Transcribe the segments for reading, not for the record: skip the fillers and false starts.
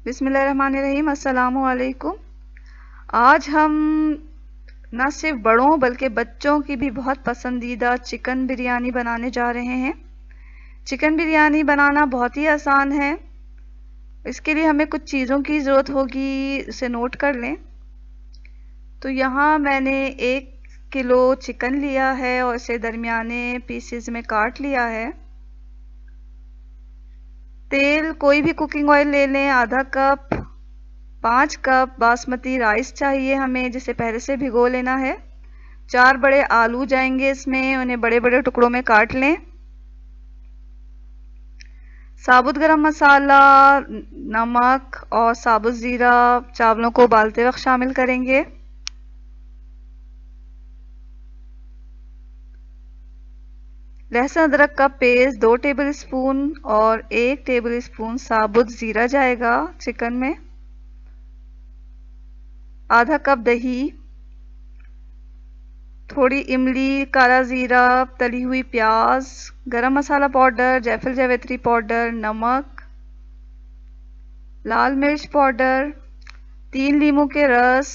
बिस्मिल्लाहिर्रहमानिर्रहीम। अस्सलामु अलैकुम। आज हम न सिर्फ बड़ों बल्कि बच्चों की भी बहुत पसंदीदा चिकन बिरयानी बनाने जा रहे हैं। चिकन बिरयानी बनाना बहुत ही आसान है। इसके लिए हमें कुछ चीज़ों की ज़रूरत होगी, इसे नोट कर लें। तो यहाँ मैंने 1 किलो चिकन लिया है और इसे दरमियाने पीसेस में काट लिया है। तेल कोई भी कुकिंग ऑयल ले लें, आधा कप। 5 कप बासमती राइस चाहिए हमें, जिसे पहले से भिगो लेना है। 4 बड़े आलू जाएंगे इसमें, उन्हें बड़े बड़े टुकड़ों में काट लें। साबुत गरम मसाला, नमक और साबुत ज़ीरा चावलों को उबालते वक्त शामिल करेंगे। लहसुन अदरक का पेस्ट 2 टेबल स्पून और 1 टेबल स्पून साबुत ज़ीरा जाएगा चिकन में। आधा कप दही, थोड़ी इमली, काला ज़ीरा, तली हुई प्याज, गरम मसाला पाउडर, जायफल जावित्री पाउडर, नमक, लाल मिर्च पाउडर, 3 नींबू के रस,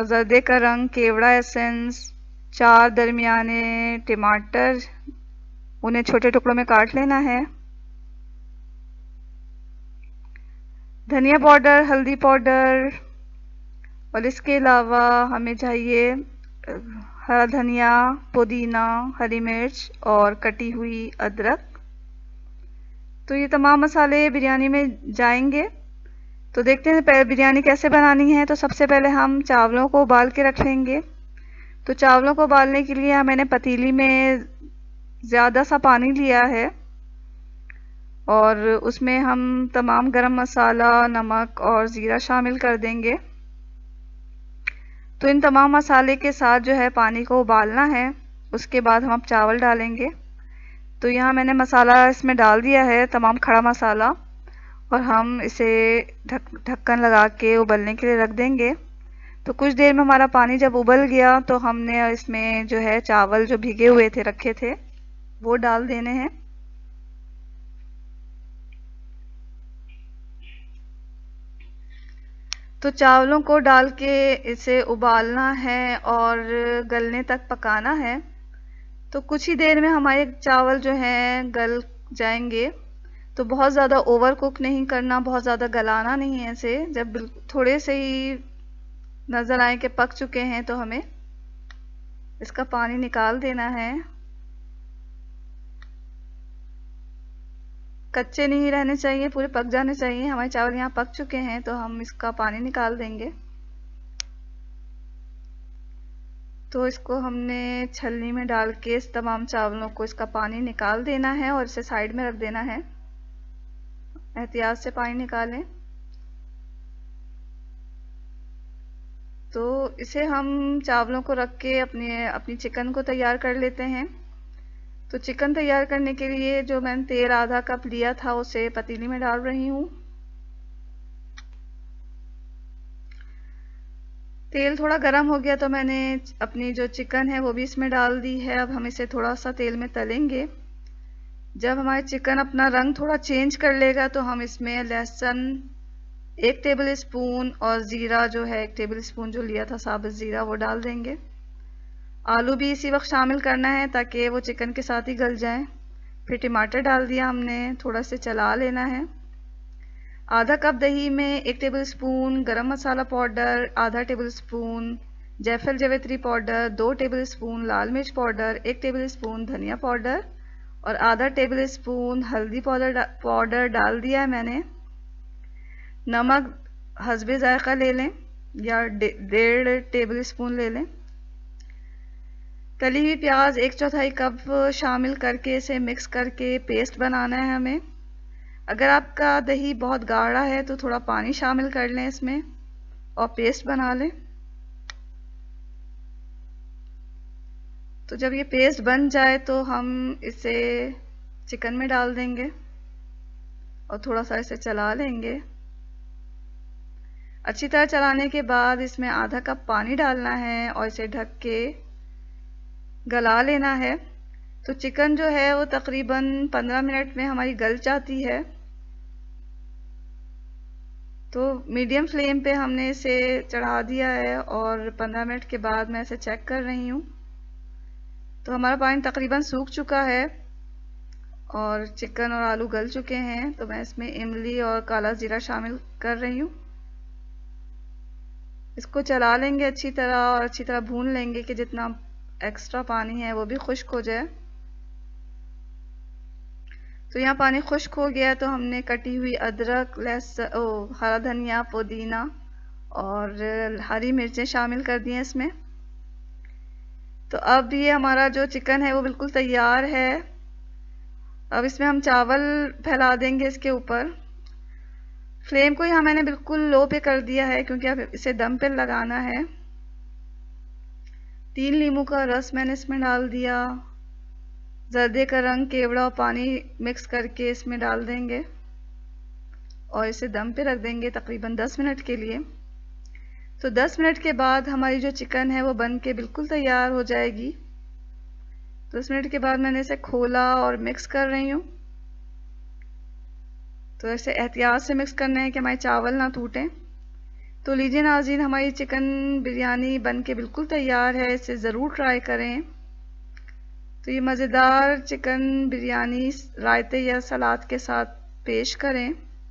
जर्दे का रंग, केवड़ा एसेंस, 4 दरमियाने टमाटर, उन्हें छोटे टुकड़ों में काट लेना है। धनिया पाउडर, हल्दी पाउडर और इसके अलावा हमें चाहिए हरा धनिया, पुदीना, हरी मिर्च और कटी हुई अदरक। तो ये तमाम मसाले बिरयानी में जाएंगे। तो देखते हैं पहले बिरयानी कैसे बनानी है। तो सबसे पहले हम चावलों को उबाल के रख लेंगे। तो चावलों को उबालने के लिए मैंने पतीली में ज़्यादा सा पानी लिया है और उसमें हम तमाम गरम मसाला, नमक और ज़ीरा शामिल कर देंगे। तो इन तमाम मसाले के साथ जो है पानी को उबालना है। उसके बाद हम अब चावल डालेंगे। तो यहाँ मैंने मसाला इसमें डाल दिया है, तमाम खड़ा मसाला, और हम इसे ढक्कन लगा के उबलने के लिए रख देंगे। तो कुछ देर में हमारा पानी जब उबल गया तो हमने इसमें जो है चावल जो भीगे हुए थे रखे थे वो डाल देने हैं। तो चावलों को डाल के इसे उबालना है और गलने तक पकाना है। तो कुछ ही देर में हमारे चावल जो हैं गल जाएंगे। तो बहुत ज़्यादा ओवर कुक नहीं करना, बहुत ज़्यादा गलाना नहीं है इसे। जब थोड़े से ही नज़र आए कि पक चुके हैं तो हमें इसका पानी निकाल देना है। कच्चे नहीं रहने चाहिए, पूरे पक जाने चाहिए। हमारे चावल यहाँ पक चुके हैं तो हम इसका पानी निकाल देंगे। तो इसको हमने छलनी में डाल के इस तमाम चावलों को इसका पानी निकाल देना है और इसे साइड में रख देना है। एहतियात से पानी निकालें। तो इसे हम चावलों को रख के अपनी चिकन को तैयार कर लेते हैं। तो चिकन तैयार करने के लिए जो मैंने तेल आधा कप लिया था उसे पतीली में डाल रही हूँ। तेल थोड़ा गर्म हो गया तो मैंने अपनी जो चिकन है वो भी इसमें डाल दी है। अब हम इसे थोड़ा सा तेल में तलेंगे। जब हमारे चिकन अपना रंग थोड़ा चेंज कर लेगा तो हम इसमें लहसुन 1 टेबल स्पून और ज़ीरा जो है 1 टेबल स्पून जो लिया था साबुत ज़ीरा वो डाल देंगे। आलू भी इसी वक्त शामिल करना है ताकि वो चिकन के साथ ही गल जाएं। फिर टमाटर डाल दिया हमने, थोड़ा से चला लेना है। आधा कप दही में 1 टेबल स्पून गरम मसाला पाउडर, आधा टेबल स्पून जायफल जावित्री पाउडर, 2 टेबल स्पून लाल मिर्च पाउडर, 1 टेबल स्पून धनिया पाउडर और आधा टेबल स्पून हल्दी पाउडर डाल दिया है मैंने। नमक हस्बे जायका ले लें या 1.5 टेबल स्पून ले लें। तली हुई प्याज 1/4 कप शामिल करके इसे मिक्स करके पेस्ट बनाना है हमें। अगर आपका दही बहुत गाढ़ा है तो थोड़ा पानी शामिल कर लें इसमें और पेस्ट बना लें। तो जब ये पेस्ट बन जाए तो हम इसे चिकन में डाल देंगे और थोड़ा सा इसे चला लेंगे। अच्छी तरह चलाने के बाद इसमें आधा कप पानी डालना है और इसे ढक के गला लेना है। तो चिकन जो है वो तकरीबन 15 मिनट में हमारी गल जाती है। तो मीडियम फ्लेम पे हमने इसे चढ़ा दिया है और 15 मिनट के बाद मैं इसे चेक कर रही हूँ। तो हमारा पानी तकरीबन सूख चुका है और चिकन और आलू गल चुके हैं। तो मैं इसमें इमली और काला ज़ीरा शामिल कर रही हूँ। इसको चला लेंगे अच्छी तरह और अच्छी तरह भून लेंगे कि जितना एक्स्ट्रा पानी है वो भी खुश्क हो जाए। तो यहाँ पानी खुश्क हो गया तो हमने कटी हुई अदरक, हरा धनिया, पुदीना और हरी मिर्चें शामिल कर दी हैं इसमें। तो अब ये हमारा जो चिकन है वो बिल्कुल तैयार है। अब इसमें हम चावल फैला देंगे इसके ऊपर। फ्लेम को यहाँ मैंने बिल्कुल लो पे कर दिया है क्योंकि अब इसे दम पे लगाना है। 3 नींबू का रस मैंने इसमें डाल दिया। जर्दे का रंग, केवड़ा और पानी मिक्स करके इसमें डाल देंगे और इसे दम पे रख देंगे तकरीबन 10 मिनट के लिए। तो 10 मिनट के बाद हमारी जो चिकन है वो बन के बिल्कुल तैयार हो जाएगी। 10 मिनट के बाद मैंने इसे खोला और मिक्स कर रही हूँ। तो ऐसे एहतियात से मिक्स करना है कि हमारे चावल ना टूटें। तो लीजिए नाज़रीन, हमारी चिकन बिरयानी बन के बिल्कुल तैयार है। इसे ज़रूर ट्राई करें। तो ये मज़ेदार चिकन बिरयानी रायते या सलाद के साथ पेश करें।